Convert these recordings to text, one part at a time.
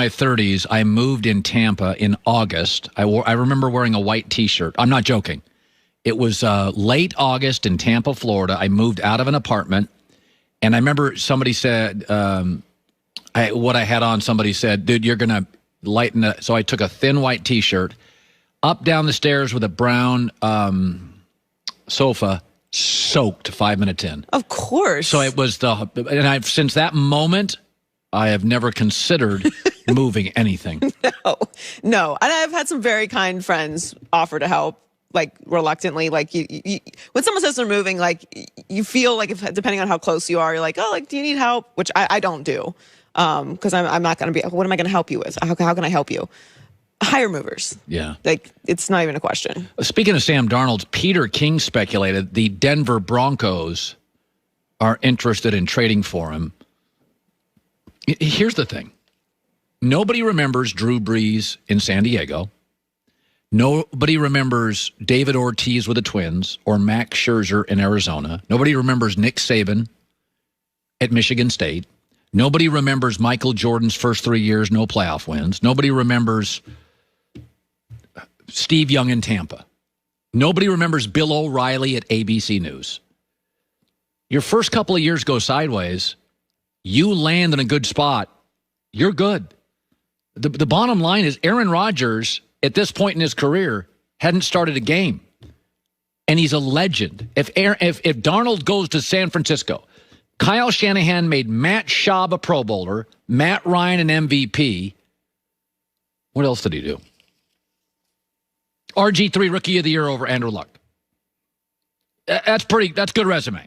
my 30s, I moved in Tampa in August. I remember wearing a white T-shirt. I'm not joking. It was late August in Tampa, Florida. I moved out of an apartment, and I remember somebody said, what I had on, somebody said, dude, you're going to lighten it. So I took a thin white T-shirt, up down the stairs with a brown sofa, soaked 5 minutes in. Of course. So it was since that moment, I have never considered moving anything. No. And I've had some very kind friends offer to help, like reluctantly. Like you, when someone says they're moving, like you feel like if depending on how close you are, you're like, oh, like do you need help? Which I don't do, because I'm not going to be. What am I going to help you with? How can I help you? Hire movers. Yeah, like it's not even a question. Speaking of Sam Darnold, Peter King speculated the Denver Broncos are interested in trading for him. Here's the thing. Nobody remembers Drew Brees in San Diego. Nobody remembers David Ortiz with the Twins or Max Scherzer in Arizona. Nobody remembers Nick Saban at Michigan State. Nobody remembers Michael Jordan's first 3 years, no playoff wins. Nobody remembers Steve Young in Tampa. Nobody remembers Bill O'Reilly at ABC News. Your first couple of years go sideways. You land in a good spot, you're good. The bottom line is Aaron Rodgers, at this point in his career, hadn't started a game. And he's a legend. If Darnold goes to San Francisco, Kyle Shanahan made Matt Schaub a Pro Bowler, Matt Ryan an MVP. What else did he do? RG3 Rookie of the Year over Andrew Luck. That's good resume.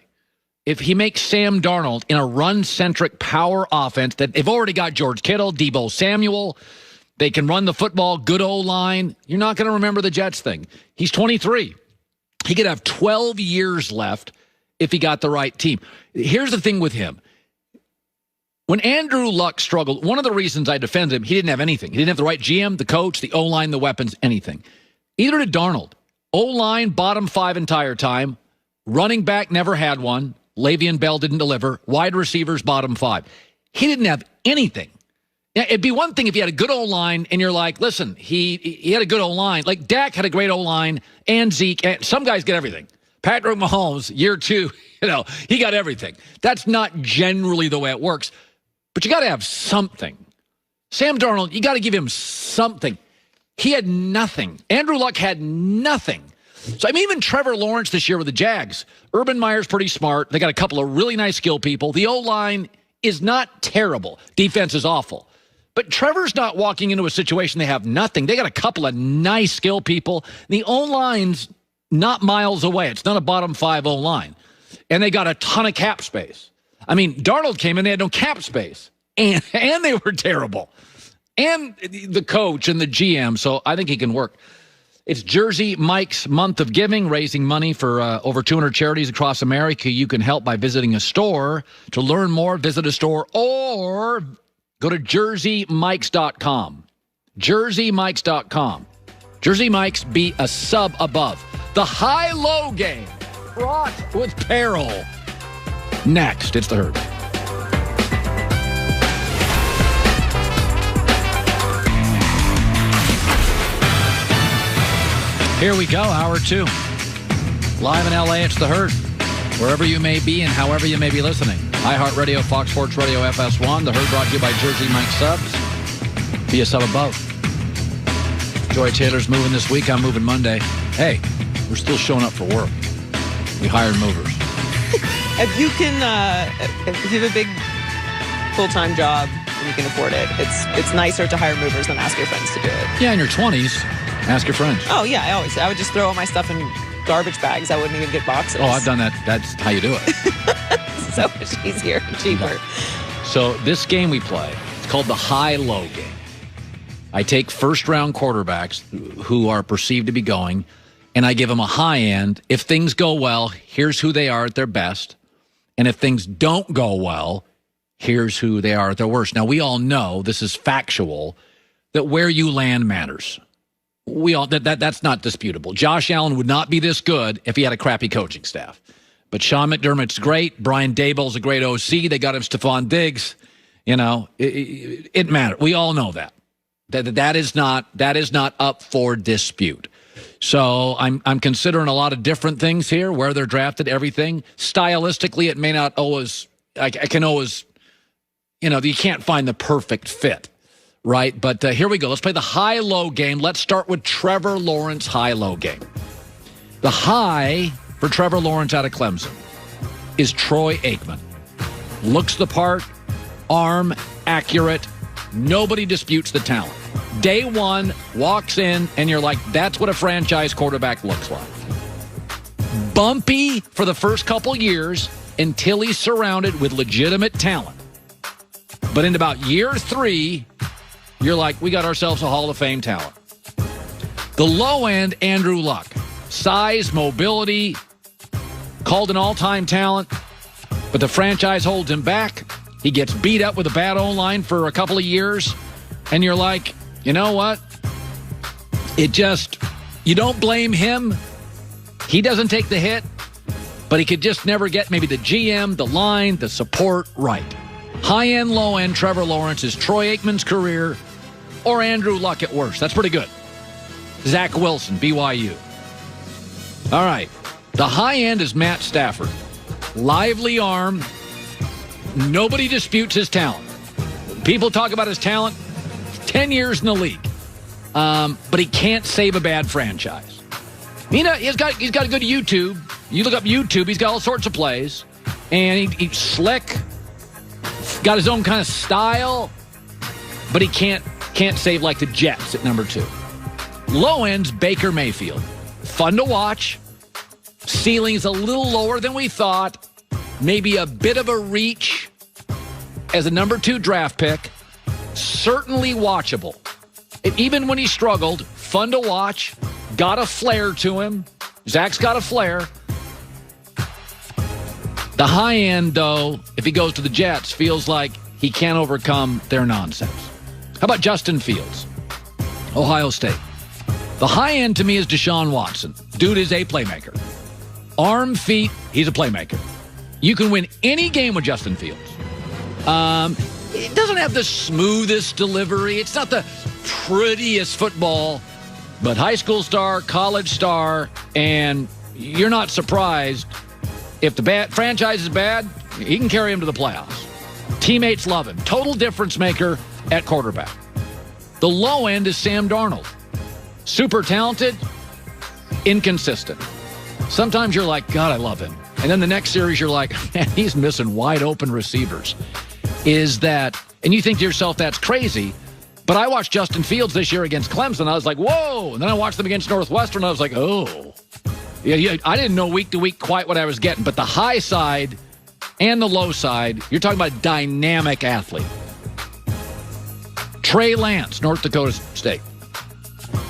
If he makes Sam Darnold in a run-centric power offense that they've already got George Kittle, Deebo Samuel, they can run the football, good O-line, you're not going to remember the Jets thing. He's 23. He could have 12 years left if he got the right team. Here's the thing with him. When Andrew Luck struggled, one of the reasons I defend him, he didn't have anything. He didn't have the right GM, the coach, the O-line, the weapons, anything. Either did Darnold. O-line, bottom 5 entire time. Running back, never had one. Le'Veon Bell didn't deliver. Wide receivers, bottom 5. He didn't have anything. It'd be one thing if he had a good O-line and you're like, listen, he had a good O-line. Like Dak had a great O-line and Zeke. And some guys get everything. Patrick Mahomes, year 2, he got everything. That's not generally the way it works. But you got to have something. Sam Darnold, you got to give him something. He had nothing. Andrew Luck had nothing. So, even Trevor Lawrence this year with the Jags. Urban Meyer's pretty smart. They got a couple of really nice skill people. The O-line is not terrible. Defense is awful. But Trevor's not walking into a situation they have nothing. They got a couple of nice skill people. The O-line's not miles away. It's not a bottom 5 O-line. And they got a ton of cap space. Darnold came in, they had no cap space. And they were terrible. And the coach and the GM, so I think he can work. It's Jersey Mike's Month of Giving, raising money for over 200 charities across America. You can help by visiting a store. To learn more, visit a store or go to jerseymikes.com. jerseymikes.com. Jersey Mike's, be a sub above. The high-low game, fraught with peril. Next, it's The Herd. Here we go, hour 2. Live in LA, it's The Herd. Wherever you may be and however you may be listening. iHeartRadio, Fox Sports Radio, FS1. The Herd brought to you by Jersey Mike Subs. Be a sub above. Joy Taylor's moving this week. I'm moving Monday. Hey, we're still showing up for work. We hired movers. If you have a big full-time job and you can afford it, it's nicer to hire movers than ask your friends to do it. Yeah, in your 20s. Ask your friends. Oh, yeah, I would just throw all my stuff in garbage bags. I wouldn't even get boxes. Oh, I've done that. That's how you do it. So much easier and cheaper. So this game we play, it's called the high-low game. I take first-round quarterbacks who are perceived to be going, and I give them a high end. If things go well, here's who they are at their best. And if things don't go well, here's who they are at their worst. Now, we all know, this is factual, that where you land matters. We all that's not disputable. Josh Allen would not be this good if he had a crappy coaching staff. But Sean McDermott's great. Brian Daboll's a great OC. They got him Stephon Diggs. It matters. We all know that. That is not up for dispute. So I'm considering a lot of different things here, where they're drafted, everything. Stylistically, it may not always, I can always, you can't find the perfect fit, right? But here we go. Let's play the high-low game. Let's start with Trevor Lawrence high-low game. The high for Trevor Lawrence out of Clemson is Troy Aikman. Looks the part, arm, accurate. Nobody disputes the talent. Day one, walks in, and you're like, that's what a franchise quarterback looks like. Bumpy for the first couple years until he's surrounded with legitimate talent. But in about year 3, you're like, we got ourselves a Hall of Fame talent. The low end, Andrew Luck. Size, mobility, called an all-time talent, but the franchise holds him back. He gets beat up with a bad O-line for a couple of years, and you're like, you know what? You don't blame him. He doesn't take the hit, but he could just never get maybe the GM, the line, the support right. High-end, low-end, Trevor Lawrence is Troy Aikman's career or Andrew Luck at worst. That's pretty good. Zach Wilson, BYU. All right. The high end is Matt Stafford. Lively arm. Nobody disputes his talent. People talk about his talent. 10 years in the league. But he can't save a bad franchise. He's got a good YouTube. You look up YouTube, he's got all sorts of plays. And he's slick. Got his own kind of style. But he can't save like the Jets at number 2. Low end's Baker Mayfield. Fun to watch. Ceiling's a little lower than we thought. Maybe a bit of a reach as a number 2 draft pick. Certainly watchable. Even when he struggled, fun to watch. Got a flair to him. Zach's got a flair. The high end, though, if he goes to the Jets, feels like he can't overcome their nonsense. How about Justin Fields? Ohio State. The high end to me is Deshaun Watson. Dude is a playmaker. Arm, feet, he's a playmaker. You can win any game with Justin Fields. It doesn't have the smoothest delivery. It's not the prettiest football, but high school star, college star, and you're not surprised if the franchise is bad, he can carry him to the playoffs. Teammates love him. Total difference maker at quarterback. The low end is Sam Darnold. Super talented, inconsistent. Sometimes you're like, God, I love him. And then the next series, you're like, man, he's missing wide open receivers. And you think to yourself, that's crazy. But I watched Justin Fields this year against Clemson. I was like, whoa. And then I watched them against Northwestern. I was like, oh. Yeah, I didn't know week to week quite what I was getting. But the high side and the low side, you're talking about a dynamic athlete. Trey Lance, North Dakota State.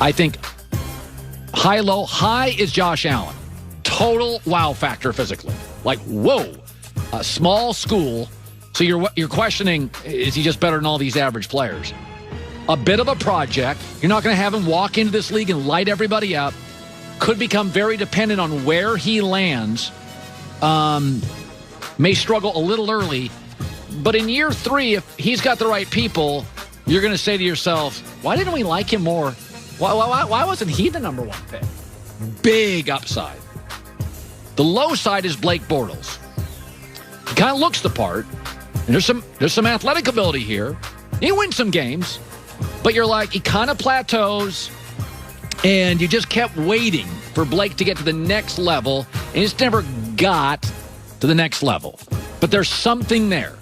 I think high-low. High is Josh Allen. Total wow factor physically. Like, whoa. A small school. So you're questioning, is he just better than all these average players? A bit of a project. You're not going to have him walk into this league and light everybody up. Could become very dependent on where he lands. May struggle a little early. But in year 3, if he's got the right people, you're going to say to yourself, why didn't we like him more? Why wasn't he the number 1 pick? Big upside. The low side is Blake Bortles. He kind of looks the part. And there's some athletic ability here. He wins some games. But you're like, he kind of plateaus. And you just kept waiting for Blake to get to the next level. And he just never got to the next level. But there's something there.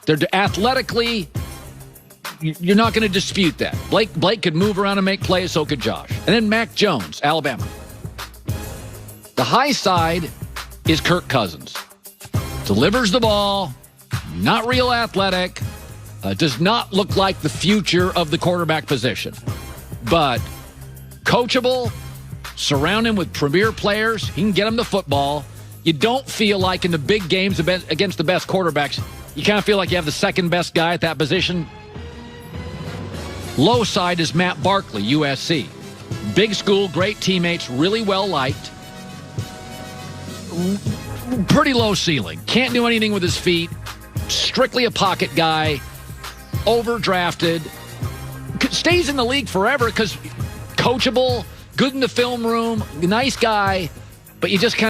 They're athletically, you're not going to dispute that. Blake could move around and make plays, so could Josh. And then Mac Jones, Alabama. The high side is Kirk Cousins. Delivers the ball, not real athletic, does not look like the future of the quarterback position. But coachable, surround him with premier players, he can get him the football. You don't feel like in the big games against the best quarterbacks, you kind of feel like you have the second best guy at that position. Low side is Matt Barkley, USC. Big school, great teammates, really well liked. Pretty low ceiling. Can't do anything with his feet. Strictly a pocket guy. overdrafted, stays in the league forever because coachable, good in the film room, nice guy, but you just kind of